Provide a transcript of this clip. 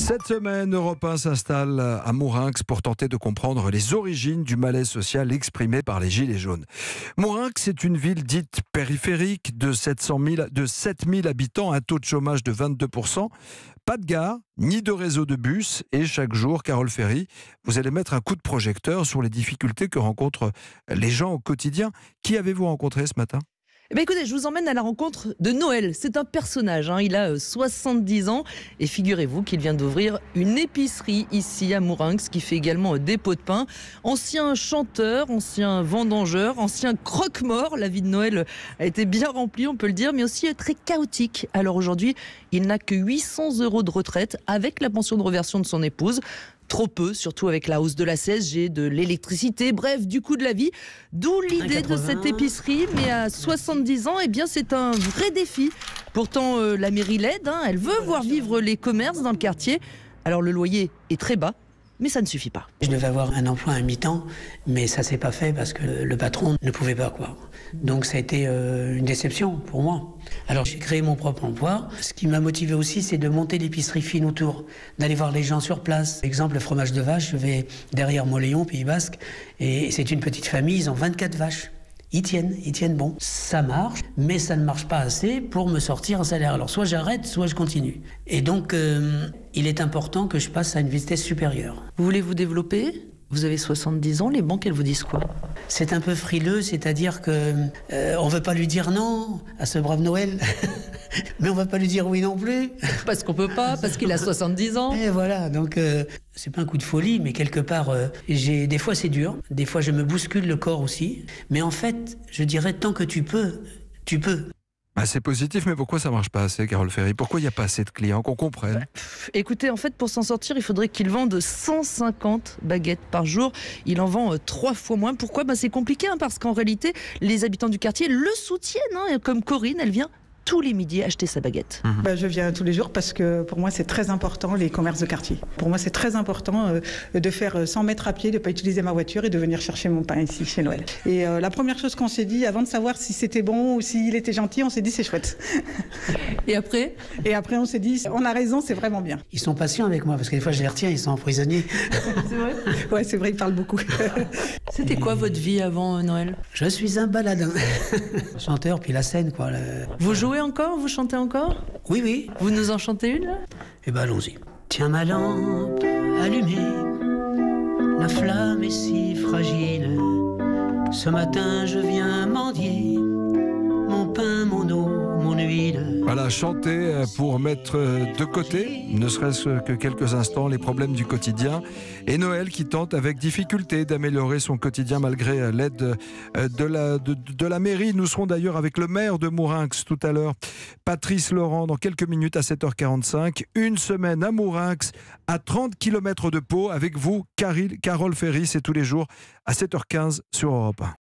Cette semaine, Europe 1 s'installe à Mourinx pour tenter de comprendre les origines du malaise social exprimé par les Gilets jaunes. Mourinx est une ville dite périphérique de 7 000 habitants, un taux de chômage de 22%, pas de gare, ni de réseau de bus, et chaque jour, Carole Ferry, vous allez mettre un coup de projecteur sur les difficultés que rencontrent les gens au quotidien. Qui avez-vous rencontré ce matin ? Eh bien, écoutez, je vous emmène à la rencontre de Noël. C'est un personnage, il a 70 ans et figurez-vous qu'il vient d'ouvrir une épicerie ici à Mourinx qui fait également des pots de pain. Ancien chanteur, ancien vendangeur, ancien croque-mort, la vie de Noël a été bien remplie, on peut le dire, mais aussi très chaotique. Alors aujourd'hui, il n'a que 800 € de retraite avec la pension de reversion de son épouse. Trop peu, surtout avec la hausse de la CSG, de l'électricité, bref, du coût de la vie. D'où l'idée de cette épicerie, mais à 70 ans, eh bien, c'est un vrai défi. Pourtant, la mairie l'aide, elle veut voir vivre les commerces dans le quartier. Alors le loyer est très bas, mais ça ne suffit pas. Je devais avoir un emploi à mi-temps, mais ça s'est pas fait parce que le patron ne pouvait pas, quoi. Donc ça a été une déception pour moi. Alors j'ai créé mon propre emploi. Ce qui m'a motivé aussi, c'est de monter l'épicerie fine autour, d'aller voir les gens sur place. Exemple, le fromage de vache, je vais derrière Montléon, Pays Basque, et c'est une petite famille, ils ont 24 vaches. Ils tiennent bon. Ça marche, mais ça ne marche pas assez pour me sortir un salaire. Alors soit j'arrête, soit je continue. Et donc, il est important que je passe à une vitesse supérieure. Vous voulez vous développer ? Vous avez 70 ans, les banques, elles vous disent quoi ? C'est un peu frileux, c'est-à-dire que on veut pas lui dire non à ce brave Noël, mais on va pas lui dire oui non plus. Parce qu'on peut pas, parce qu'il a 70 ans. Et voilà, donc c'est pas un coup de folie, mais quelque part, des fois c'est dur, des fois je me bouscule le corps aussi, mais en fait, je dirais tant que tu peux, tu peux. C'est positif, mais pourquoi ça ne marche pas assez, Carole Ferry ? Pourquoi il n'y a pas assez de clients, qu'on comprenne ? Écoutez, en fait, pour s'en sortir, il faudrait qu'il vende 150 baguettes par jour. Il en vend 3 fois moins. Pourquoi ? C'est compliqué, parce qu'en réalité, les habitants du quartier le soutiennent. Comme Corinne, elle vient tous les midis acheter sa baguette. Je viens tous les jours parce que pour moi c'est très important les commerces de quartier. Pour moi c'est très important de faire 100 mètres à pied, de ne pas utiliser ma voiture et de venir chercher mon pain ici chez Noël. Et la première chose qu'on s'est dit avant de savoir si c'était bon ou s'il était gentil, on s'est dit c'est chouette. Et après on s'est dit on a raison, c'est vraiment bien. Ils sont patients avec moi parce que des fois je les retiens, ils sont prisonniers. C'est vrai ? Ouais, c'est vrai, ils parlent beaucoup. C'était quoi votre vie avant Noël ? Je suis un baladin. Chanteur, puis la scène, quoi. Vous jouez encore ? Vous chantez encore ? Oui. Vous nous en chantez une, là ? Eh ben, allons-y. Tiens ma lampe allumée, la flamme est si fragile. Ce matin, je viens mendier mon pain, mon eau, mon huile. Voilà, chanter pour mettre de côté, ne serait-ce que quelques instants, les problèmes du quotidien. Et Noël qui tente avec difficulté d'améliorer son quotidien malgré l'aide de la mairie. Nous serons d'ailleurs avec le maire de Mourinx tout à l'heure, Patrice Laurent, dans quelques minutes à 7h45. Une semaine à Mourinx, à 30 km de Pau, avec vous, Carole Ferry, c'est tous les jours à 7h15 sur Europe 1.